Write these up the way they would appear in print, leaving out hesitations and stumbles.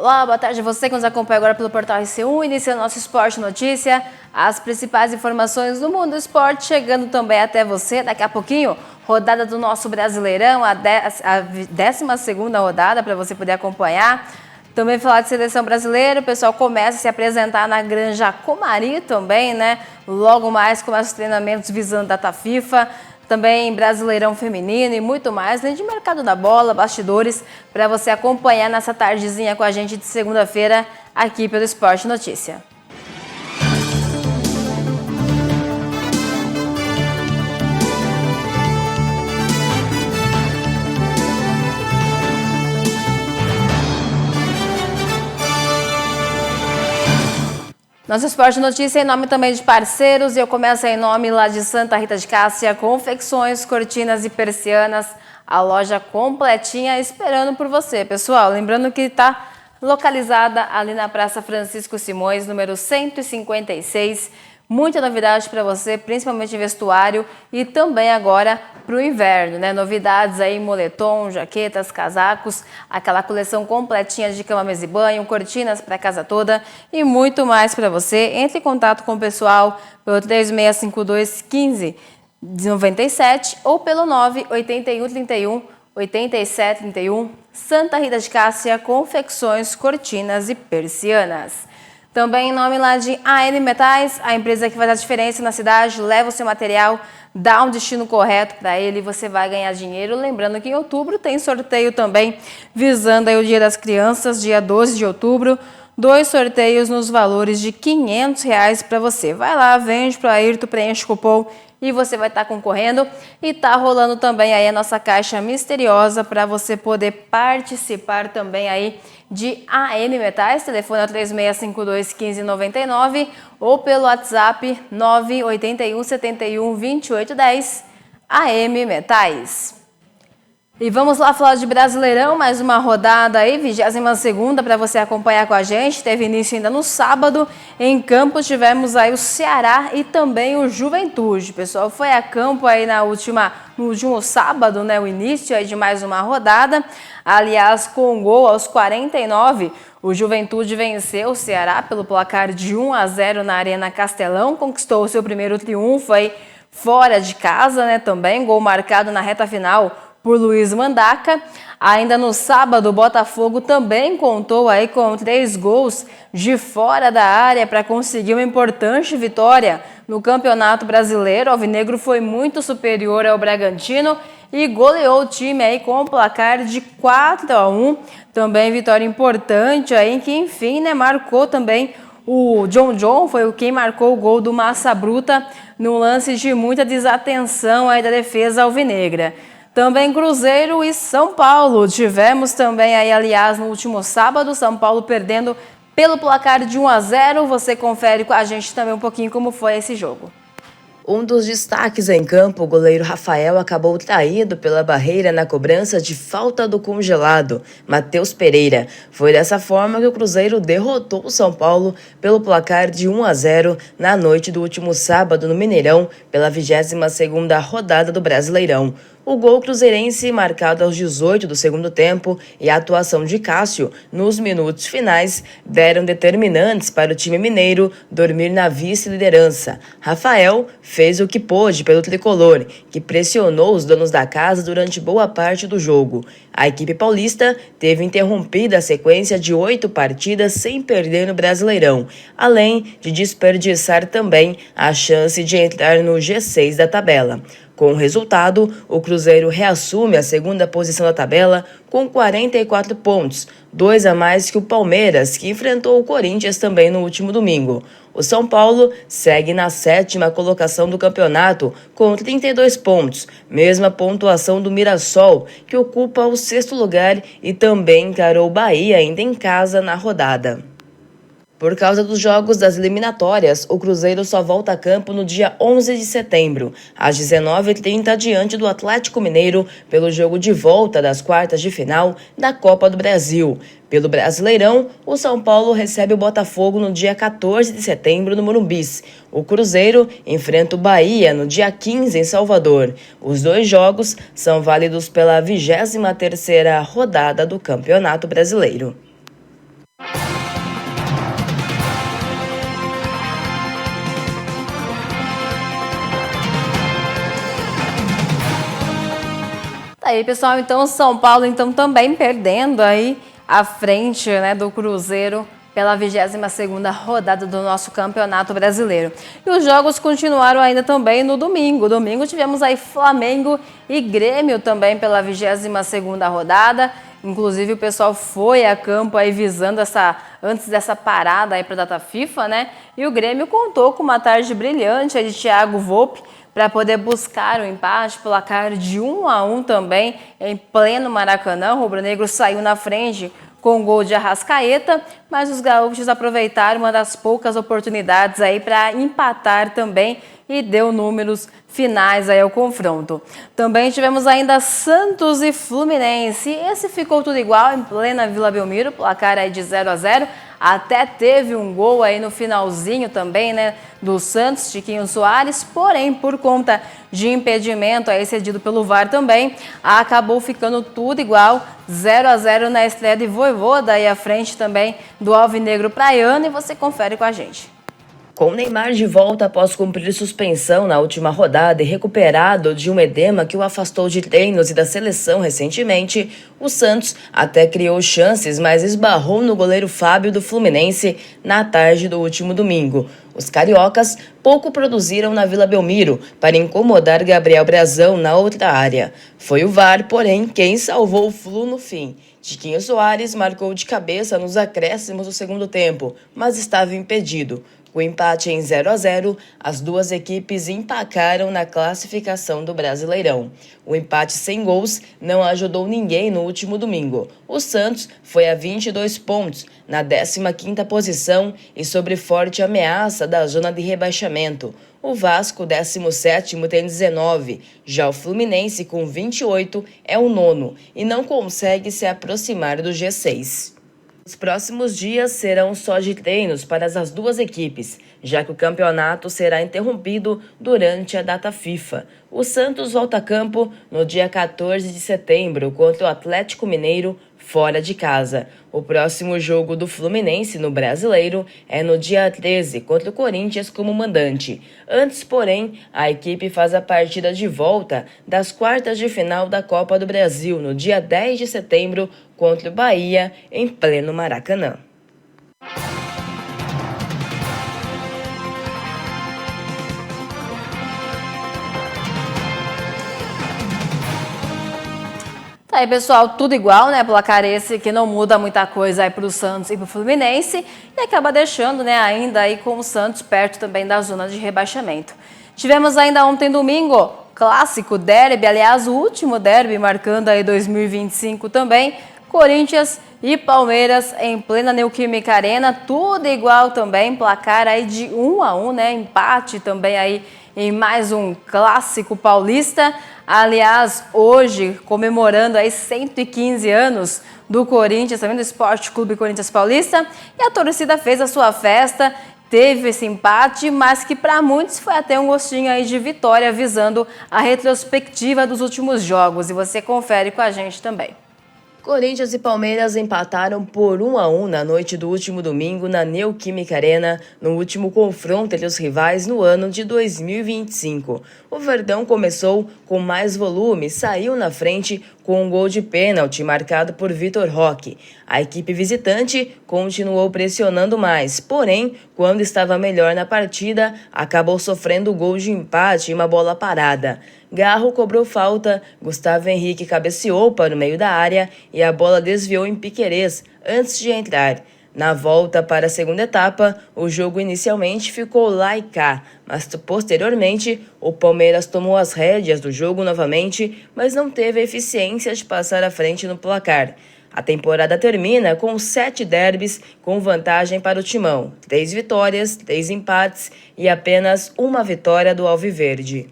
Olá, boa tarde a você que nos acompanha agora pelo Portal RC1, iniciando nosso Esporte Notícia, as principais informações do mundo do esporte, chegando também até você daqui a pouquinho, rodada do nosso Brasileirão, a 12ª rodada para você poder acompanhar. Também falar de seleção brasileira, o pessoal começa a se apresentar na Granja Comari também, né? Logo mais começa os treinamentos visando data FIFA. Também Brasileirão Feminino e muito mais, além de mercado da bola, bastidores, para você acompanhar nessa tardezinha com a gente de segunda-feira aqui pelo Esporte Notícia. Nosso Esporte Notícia em nome também de parceiros e eu começo em nome lá de Santa Rita de Cássia, confecções, cortinas e persianas, a loja completinha esperando por você, pessoal. Lembrando que está localizada ali na Praça Francisco Simões, número 156. Muita novidade para você, principalmente em vestuário e também agora para o inverno, né? Novidades aí, moletom, jaquetas, casacos, aquela coleção completinha de cama, mesa e banho, cortinas para a casa toda e muito mais para você. Entre em contato com o pessoal pelo 3652-1597 ou pelo 98131-8731. Santa Rita de Cássia, confecções, cortinas e persianas. Também em nome lá de AN Metais, a empresa que faz a diferença na cidade, leva o seu material, dá um destino correto para ele e você vai ganhar dinheiro. Lembrando que em outubro tem sorteio também, visando aí o Dia das Crianças, dia 12 de outubro. 2 sorteios nos valores de R$500 para você. Vai lá, vende para o Ayrton, preenche o cupom e você vai estar concorrendo. E tá rolando também aí a nossa caixa misteriosa para você poder participar também aí de AM Metais. Telefone é 3652-1599 ou pelo WhatsApp 981 71 2810 AM Metais. E vamos lá falar de Brasileirão, mais uma rodada aí, 22ª para você acompanhar com a gente. Teve início ainda no sábado. Em campo tivemos aí o Ceará e também o Juventude. Pessoal, foi a campo aí no último sábado, né, o início aí de mais uma rodada. Aliás, com gol aos 49, o Juventude venceu o Ceará pelo placar de 1-0 na Arena Castelão. Conquistou o seu primeiro triunfo aí fora de casa, né, também. Gol marcado na reta final por Luiz Mandaca. Ainda no sábado, o Botafogo também contou aí com 3 gols de fora da área para conseguir uma importante vitória no Campeonato Brasileiro. O alvinegro foi muito superior ao Bragantino e goleou o time aí com o placar de 4-1. Também vitória importante aí que, enfim, né, marcou também o John, foi quem marcou o gol do Massa Bruta no lance de muita desatenção aí da defesa alvinegra. Também Cruzeiro e São Paulo. Tivemos também aí, aliás, no último sábado, São Paulo perdendo pelo placar de 1-0. Você confere com a gente também um pouquinho como foi esse jogo. Um dos destaques em campo, o goleiro Rafael acabou traído pela barreira na cobrança de falta do congelado, Matheus Pereira. Foi dessa forma que o Cruzeiro derrotou o São Paulo pelo placar de 1-0 na noite do último sábado no Mineirão, pela 22ª rodada do Brasileirão. O gol cruzeirense, marcado aos 18 do segundo tempo, e a atuação de Cássio nos minutos finais deram determinantes para o time mineiro dormir na vice-liderança. Rafael fez o que pôde pelo tricolor, que pressionou os donos da casa durante boa parte do jogo. A equipe paulista teve interrompida a sequência de 8 partidas sem perder no Brasileirão, além de desperdiçar também a chance de entrar no G6 da tabela. Com o resultado, o Cruzeiro reassume a 2ª posição da tabela com 44 pontos, 2 a mais que o Palmeiras, que enfrentou o Corinthians também no último domingo. O São Paulo segue na 7ª colocação do campeonato com 32 pontos, mesma pontuação do Mirassol, que ocupa o 6º lugar e também encarou o Bahia ainda em casa na rodada. Por causa dos jogos das eliminatórias, o Cruzeiro só volta a campo no dia 11 de setembro, às 19h30, diante do Atlético Mineiro, pelo jogo de volta das quartas de final da Copa do Brasil. Pelo Brasileirão, o São Paulo recebe o Botafogo no dia 14 de setembro no Morumbis. O Cruzeiro enfrenta o Bahia no dia 15 em Salvador. Os 2 jogos são válidos pela 23ª rodada do Campeonato Brasileiro. Aí, pessoal, então São Paulo então também perdendo aí à frente, né, do Cruzeiro pela 22ª rodada do nosso Campeonato Brasileiro. E os jogos continuaram ainda também no domingo. Domingo tivemos aí Flamengo e Grêmio também pela 22ª rodada. Inclusive o pessoal foi a campo aí visando antes dessa parada aí para a data FIFA, né? E o Grêmio contou com uma tarde brilhante aí de Thiago Volpi para poder buscar o empate, placar de 1-1 também em pleno Maracanã. O rubro-negro saiu na frente com o gol de Arrascaeta, mas os gaúchos aproveitaram uma das poucas oportunidades aí para empatar também e deu números finais aí ao confronto. Também tivemos ainda Santos e Fluminense. Esse ficou tudo igual em plena Vila Belmiro, placar aí de 0-0. Até teve um gol aí no finalzinho também, né, do Santos, Tiquinho Soares, porém, por conta de impedimento aí cedido pelo VAR também, acabou ficando tudo igual, 0-0 na estreia de Vojvoda aí à frente também do Alvinegro Praiano, e você confere com a gente. Com Neymar de volta após cumprir suspensão na última rodada e recuperado de um edema que o afastou de treinos e da seleção recentemente, o Santos até criou chances, mas esbarrou no goleiro Fábio do Fluminense na tarde do último domingo. Os cariocas pouco produziram na Vila Belmiro para incomodar Gabriel Brazão na outra área. Foi o VAR, porém, quem salvou o Flu no fim. Tiquinho Soares marcou de cabeça nos acréscimos do segundo tempo, mas estava impedido. Com o empate em 0-0, as duas equipes empacaram na classificação do Brasileirão. O empate sem gols não ajudou ninguém no último domingo. O Santos foi a 22 pontos, na 15ª posição e sob forte ameaça da zona de rebaixamento. O Vasco, 17º, tem 19. Já o Fluminense, com 28, é o 9º e não consegue se aproximar do G6. Os próximos dias serão só de treinos para as duas equipes, já que o campeonato será interrompido durante a data FIFA. O Santos volta a campo no dia 14 de setembro contra o Atlético Mineiro, fora de casa. O próximo jogo do Fluminense no Brasileiro é no dia 13, contra o Corinthians como mandante. Antes, porém, a equipe faz a partida de volta das quartas de final da Copa do Brasil no dia 10 de setembro contra o Bahia, em pleno Maracanã. Tá aí, pessoal, tudo igual, né? Placar esse que não muda muita coisa aí para o Santos e para o Fluminense e acaba deixando, né, ainda aí com o Santos perto também da zona de rebaixamento. Tivemos ainda ontem domingo, clássico derby, aliás, o último derby marcando aí 2025 também, Corinthians e Palmeiras em plena Neoquímica Arena, tudo igual também, placar aí de 1-1, né? Empate também aí em mais um clássico paulista. Aliás, hoje, comemorando aí 115 anos do Corinthians, também do Esporte Clube Corinthians Paulista, e a torcida fez a sua festa, teve esse empate, mas que para muitos foi até um gostinho aí de vitória, visando a retrospectiva dos últimos jogos, e você confere com a gente também. Corinthians e Palmeiras empataram por 1-1 na noite do último domingo na Neoquímica Arena, no último confronto entre os rivais no ano de 2025. O Verdão começou com mais volume e saiu na frente com um gol de pênalti marcado por Vitor Roque. A equipe visitante continuou pressionando mais, porém, quando estava melhor na partida, acabou sofrendo o gol de empate e uma bola parada. Garro cobrou falta, Gustavo Henrique cabeceou para o meio da área e a bola desviou em Piquerez antes de entrar. Na volta para a segunda etapa, o jogo inicialmente ficou lá e cá, mas posteriormente o Palmeiras tomou as rédeas do jogo novamente, mas não teve a eficiência de passar à frente no placar. A temporada termina com 7 derbys com vantagem para o Timão, 3 vitórias, 3 empates e apenas uma vitória do Alviverde.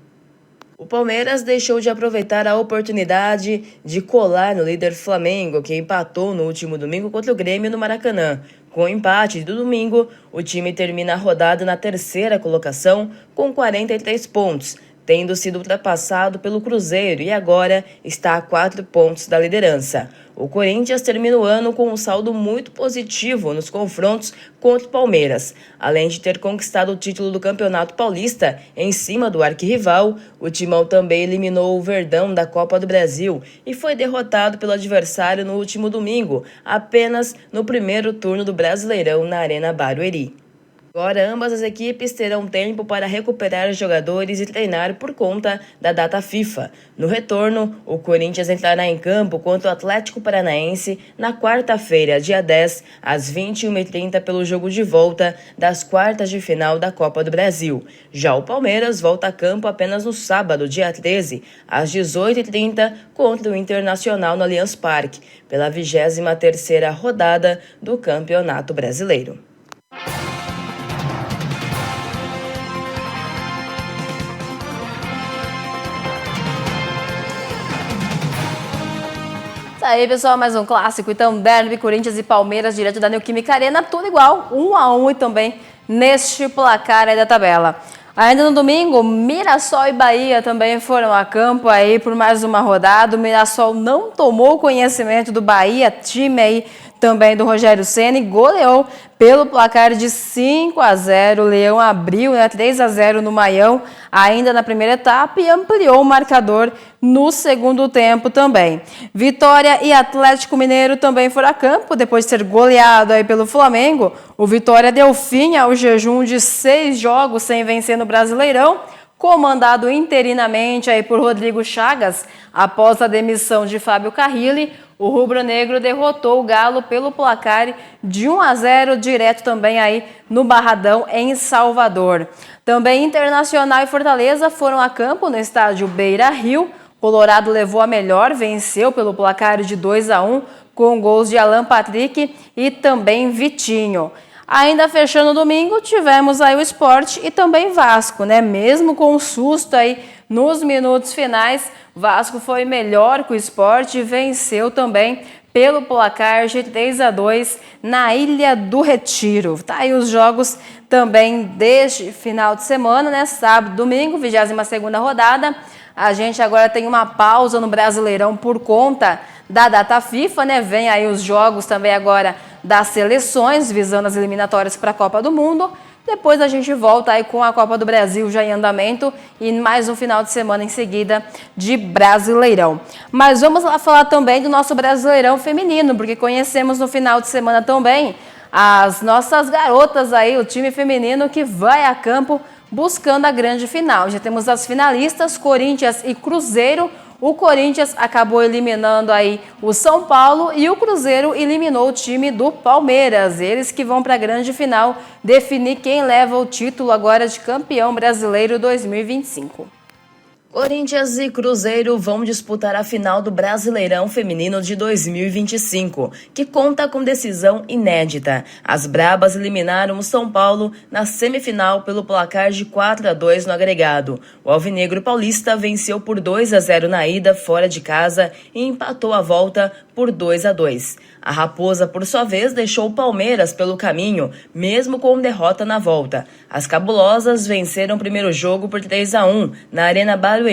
O Palmeiras deixou de aproveitar a oportunidade de colar no líder Flamengo, que empatou no último domingo contra o Grêmio no Maracanã. Com o empate do domingo, o time termina a rodada na terceira colocação com 43 pontos, tendo sido ultrapassado pelo Cruzeiro e agora está a 4 pontos da liderança. O Corinthians termina o ano com um saldo muito positivo nos confrontos contra o Palmeiras. Além de ter conquistado o título do Campeonato Paulista em cima do arquirrival, o Timão também eliminou o Verdão da Copa do Brasil e foi derrotado pelo adversário no último domingo, apenas no primeiro turno do Brasileirão na Arena Barueri. Agora, ambas as equipes terão tempo para recuperar os jogadores e treinar por conta da data FIFA. No retorno, o Corinthians entrará em campo contra o Atlético Paranaense na quarta-feira, dia 10, às 21h30, pelo jogo de volta das quartas de final da Copa do Brasil. Já o Palmeiras volta a campo apenas no sábado, dia 13, às 18h30, contra o Internacional no Allianz Parque, pela 23ª rodada do Campeonato Brasileiro. Aí, pessoal, mais um clássico. Então, Derby, Corinthians e Palmeiras, direto da Neoquímica Arena, tudo igual, 1-1 e também neste placar aí da tabela. Ainda no domingo, Mirassol e Bahia também foram a campo aí por mais uma rodada. O Mirassol não tomou conhecimento do Bahia, time aí também do Rogério Ceni, goleou pelo placar de 5-0. O Leão abriu 3-0 no Maião, ainda na primeira etapa, e ampliou o marcador no segundo tempo também. Vitória e Atlético Mineiro também foram a campo, depois de ser goleado aí pelo Flamengo. O Vitória deu fim ao jejum de 6 jogos sem vencer no Brasileirão, comandado interinamente aí por Rodrigo Chagas, após a demissão de Fábio Carrilli. O rubro-negro derrotou o Galo pelo placar de 1-0, direto também aí no Barradão, em Salvador. Também Internacional e Fortaleza foram a campo no estádio Beira-Rio. Colorado levou a melhor, venceu pelo placar de 2-1, com gols de Alan Patrick e também Vitinho. Ainda fechando o domingo, tivemos aí o Sport e também Vasco, né? Mesmo com um susto aí nos minutos finais, Vasco foi melhor que o Sport e venceu também pelo placar de 3-2 na Ilha do Retiro. Tá aí os jogos também deste final de semana, né? Sábado, domingo, 22ª rodada. A gente agora tem uma pausa no Brasileirão por conta da data FIFA, né? Vem aí os jogos também agora das seleções, visando as eliminatórias para a Copa do Mundo. Depois a gente volta aí com a Copa do Brasil já em andamento e mais um final de semana em seguida de Brasileirão. Mas vamos lá falar também do nosso Brasileirão feminino, porque conhecemos no final de semana também as nossas garotas aí, o time feminino que vai a campo buscando a grande final. Já temos as finalistas, Corinthians e Cruzeiro. O Corinthians acabou eliminando aí o São Paulo e o Cruzeiro eliminou o time do Palmeiras. Eles que vão para a grande final definir quem leva o título agora de campeão brasileiro 2025. Corinthians e Cruzeiro vão disputar a final do Brasileirão Feminino de 2025, que conta com decisão inédita. As Brabas eliminaram o São Paulo na semifinal pelo placar de 4-2 no agregado. O Alvinegro Paulista venceu por 2-0 na ida fora de casa e empatou a volta por 2-2. A Raposa, por sua vez, deixou o Palmeiras pelo caminho, mesmo com derrota na volta. As Cabulosas venceram o primeiro jogo por 3-1 na Arena Barueri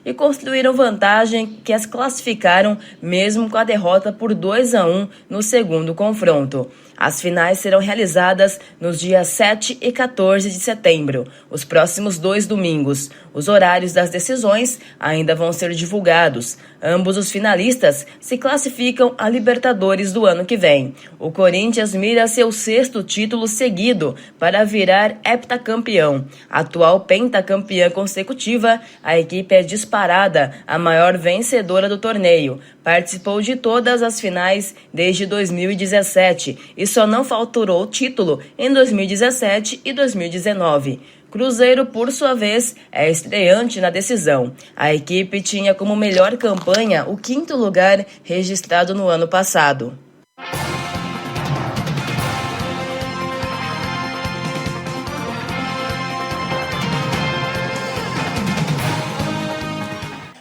e construíram vantagem que as classificaram mesmo com a derrota por 2-1 no segundo confronto. As finais serão realizadas nos dias 7 e 14 de setembro, os próximos 2 domingos. Os horários das decisões ainda vão ser divulgados. Ambos os finalistas se classificam a Libertadores do ano que vem. O Corinthians mira seu 6º título seguido para virar heptacampeão. Atual pentacampeã consecutiva, a equipe é disparada a maior vencedora do torneio. Participou de todas as finais desde 2017 e só não faturou o título em 2017 e 2019. Cruzeiro, por sua vez, é estreante na decisão. A equipe tinha como melhor campanha o 5º lugar registrado no ano passado.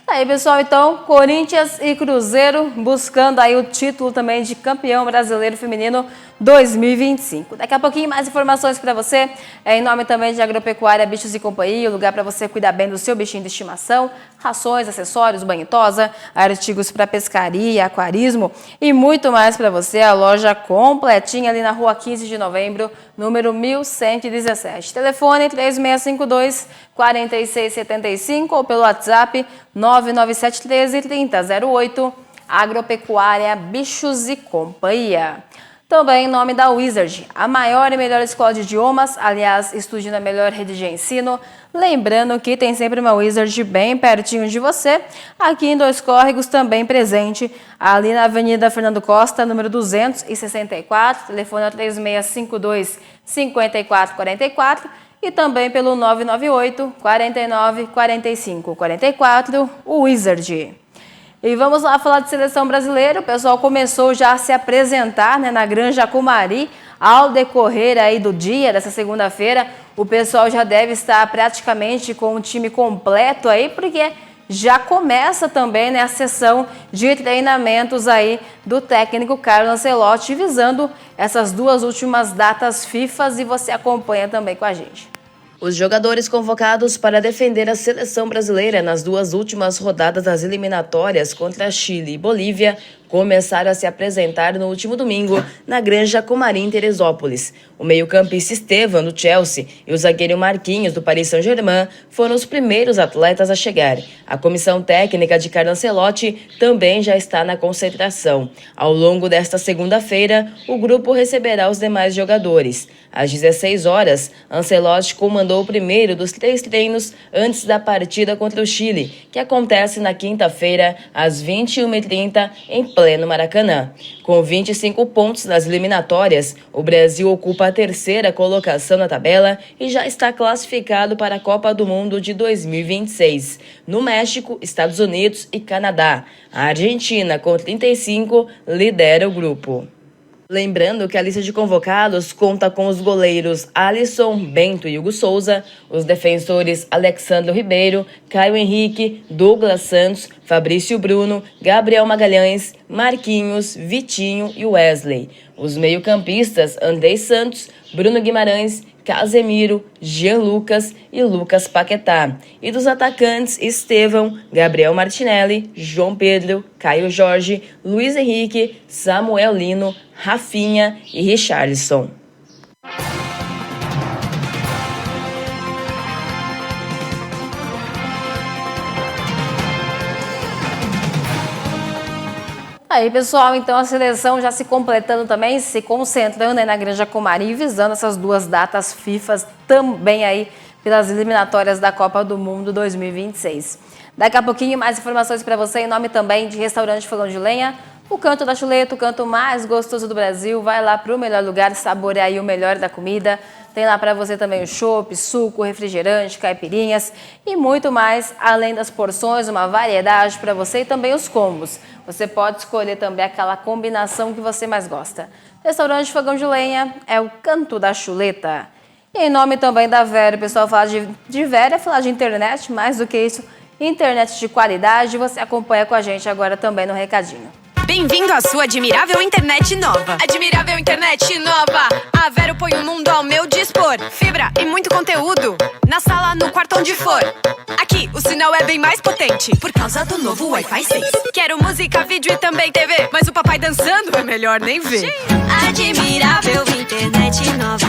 Aí, pessoal, então, Corinthians e Cruzeiro buscando aí o título também de campeão brasileiro feminino 2025. Daqui a pouquinho mais informações para você, em nome também de Agropecuária Bichos e Companhia, o lugar para você cuidar bem do seu bichinho de estimação, rações, acessórios, banho e tosa, artigos para pescaria, aquarismo e muito mais para você. A loja completinha ali na rua 15 de novembro, número 1117. Telefone 3652-4675 ou pelo WhatsApp 99713-3008. Agropecuária Bichos e Companhia. Também em nome da Wizard, a maior e melhor escola de idiomas, aliás, estude na melhor rede de ensino. Lembrando que tem sempre uma Wizard bem pertinho de você, aqui em Dois Córregos também presente, ali na Avenida Fernando Costa, número 264, telefone 3652-5444 e também pelo 998-494544, o Wizard. E vamos lá falar de seleção brasileira. O pessoal começou já a se apresentar, né, na Granja Comari ao decorrer aí do dia, dessa segunda-feira. O pessoal já deve estar praticamente com o time completo aí, porque já começa também, né, a sessão de treinamentos aí do técnico Carlo Ancelotti, visando essas duas últimas datas FIFA, e você acompanha também com a gente. Os jogadores convocados para defender a seleção brasileira nas duas últimas rodadas das eliminatórias contra Chile e Bolívia começaram a se apresentar no último domingo na Granja Comari em Teresópolis. O meio-campista Estevam, do Chelsea, e o zagueiro Marquinhos, do Paris Saint-Germain, foram os primeiros atletas a chegar. A comissão técnica de Carlo Ancelotti também já está na concentração. Ao longo desta segunda-feira, o grupo receberá os demais jogadores. Às 16 horas, Ancelotti comandou o primeiro dos 3 treinos antes da partida contra o Chile, que acontece na quinta-feira, às 21h30, em pleno Maracanã. Com 25 pontos nas eliminatórias, o Brasil ocupa a terceira colocação na tabela e já está classificado para a Copa do Mundo de 2026. No México, Estados Unidos e Canadá. A Argentina, com 35, lidera o grupo. Lembrando que a lista de convocados conta com os goleiros Alisson, Bento e Hugo Souza, os defensores Alexandre Ribeiro, Caio Henrique, Douglas Santos, Fabrício Bruno, Gabriel Magalhães, Marquinhos, Vitinho e Wesley. Os meio-campistas Andrei Santos, Bruno Guimarães, Casemiro, Jean Lucas e Lucas Paquetá. E dos atacantes, Estevão, Gabriel Martinelli, João Pedro, Caio Jorge, Luiz Henrique, Samuel Lino, Rafinha e Richarlison. Aí, pessoal, então a seleção já se completando também, se concentrando aí na Granja Comari, visando essas duas datas FIFA também aí pelas eliminatórias da Copa do Mundo 2026. Daqui a pouquinho mais informações para você em nome também de Restaurante Fogão de Lenha, o Canto da Chuleta, o canto mais gostoso do Brasil. Vai lá para o melhor lugar, saborear aí o melhor da comida. Tem lá para você também o chopp, suco, refrigerante, caipirinhas e muito mais, além das porções, uma variedade para você e também os combos. Você pode escolher também aquela combinação que você mais gosta. Restaurante Fogão de Lenha é o Canto da Chuleta. E em nome também da Vero, o pessoal fala de Vero, é falar de internet, mais do que isso, internet de qualidade. Você acompanha com a gente agora também no Recadinho. Bem-vindo à sua admirável internet nova. Admirável internet nova. A Vero põe o mundo ao meu dispor. Fibra e muito conteúdo. Na sala, no quarto, onde for. Aqui, o sinal é bem mais potente por causa do novo Wi-Fi 6. Quero música, vídeo e também TV, mas o papai dançando é melhor nem ver. Admirável internet nova.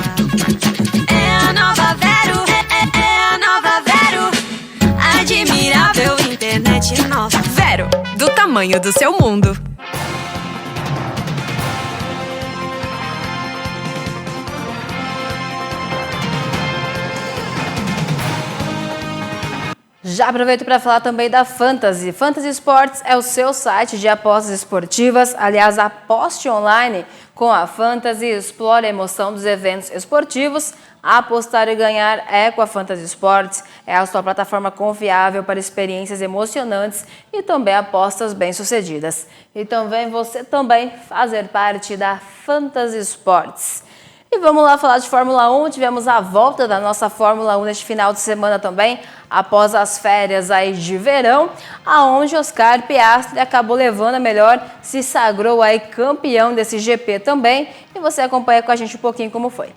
É a nova Vero. É a nova Vero. Admirável internet nova. Vero, do tamanho do seu mundo. Já aproveito para falar também da Fantasy. Fantasy Sports é o seu site de apostas esportivas. Aliás, aposte online com a Fantasy, explore a emoção dos eventos esportivos. Apostar e ganhar é com a Fantasy Sports. É a sua plataforma confiável para experiências emocionantes e também apostas bem-sucedidas. Então vem você também fazer parte da Fantasy Sports. E vamos lá falar de Fórmula 1, tivemos a volta da nossa Fórmula 1 neste final de semana também, após as férias aí de verão, aonde Oscar Piastri acabou levando a melhor, se sagrou aí campeão desse GP também, e você acompanha com a gente um pouquinho como foi.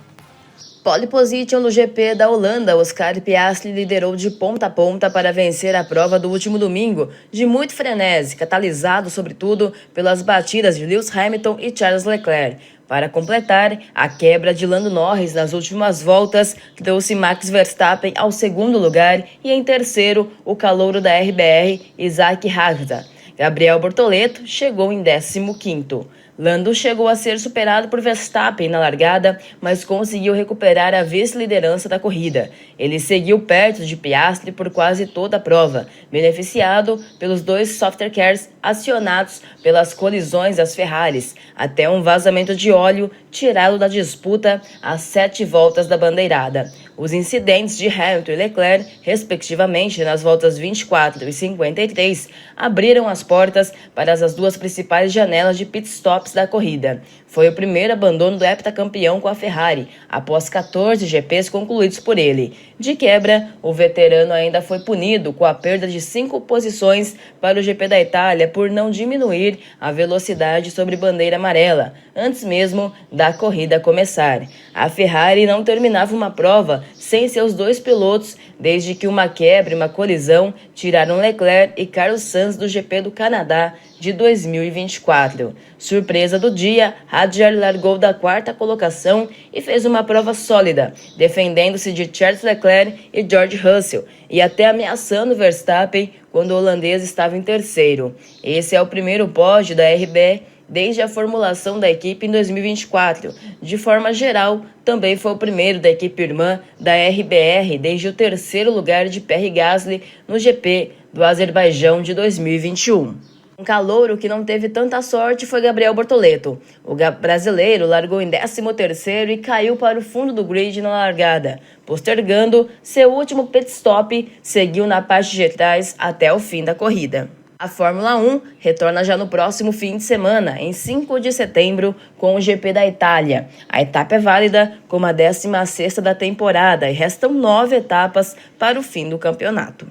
Pole position no GP da Holanda, Oscar Piastri liderou de ponta a ponta para vencer a prova do último domingo, de muito frenesi, catalisado sobretudo pelas batidas de Lewis Hamilton e Charles Leclerc. Para completar, a quebra de Lando Norris nas últimas voltas trouxe Max Verstappen ao segundo lugar e em terceiro o calouro da RBR, Isaac Hadjar. Gabriel Bortoleto chegou em 15º. Lando chegou a ser superado por Verstappen na largada, mas conseguiu recuperar a vice-liderança da corrida. Ele seguiu perto de Piastri por quase toda a prova, beneficiado pelos dois software cars acionados pelas colisões das Ferraris, até um vazamento de óleo tirá-lo da disputa às 7 voltas da bandeirada. Os incidentes de Hamilton e Leclerc, respectivamente nas voltas 24 e 53, abriram as portas para as duas principais janelas de pitstops da corrida. Foi o primeiro abandono do heptacampeão com a Ferrari, após 14 GPs concluídos por ele. De quebra, o veterano ainda foi punido com a perda de 5 posições para o GP da Itália por não diminuir a velocidade sobre bandeira amarela, antes mesmo da corrida começar. A Ferrari não terminava uma prova sem seus dois pilotos, desde que uma quebra e uma colisão tiraram Leclerc e Carlos Sainz do GP do Canadá de 2024. Surpresa do dia, Hadjar largou da 4ª colocação e fez uma prova sólida, defendendo-se de Charles Leclerc e George Russell, e até ameaçando Verstappen quando o holandês estava em terceiro. Esse é o primeiro pódio da RB desde a formulação da equipe em 2024. De forma geral, também foi o primeiro da equipe irmã da RBR desde o terceiro lugar de Pierre Gasly no GP do Azerbaijão de 2021. Um calouro que não teve tanta sorte foi Gabriel Bortoleto. O brasileiro largou em 13º e caiu para o fundo do grid na largada. Postergando seu último pit stop, seguiu na parte de trás até o fim da corrida. A Fórmula 1 retorna já no próximo fim de semana, em 5 de setembro, com o GP da Itália. A etapa é válida como a 16ª da temporada e restam 9 etapas para o fim do campeonato.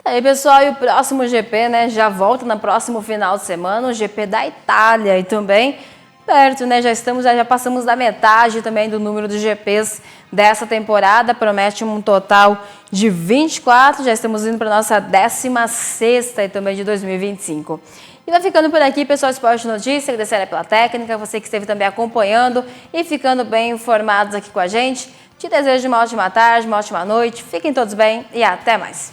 Aí, pessoal, e o próximo GP, né, já volta no próximo final de semana, o GP da Itália, e também perto, né, já passamos da metade também do número de GPs dessa temporada, promete um total de 24, já estamos indo para a nossa 16ª e também de 2025. E vai ficando por aqui, pessoal, Esporte Notícia, agradecer pela técnica, você que esteve também acompanhando e ficando bem informados aqui com a gente. Te desejo uma ótima tarde, uma ótima noite, fiquem todos bem e até mais.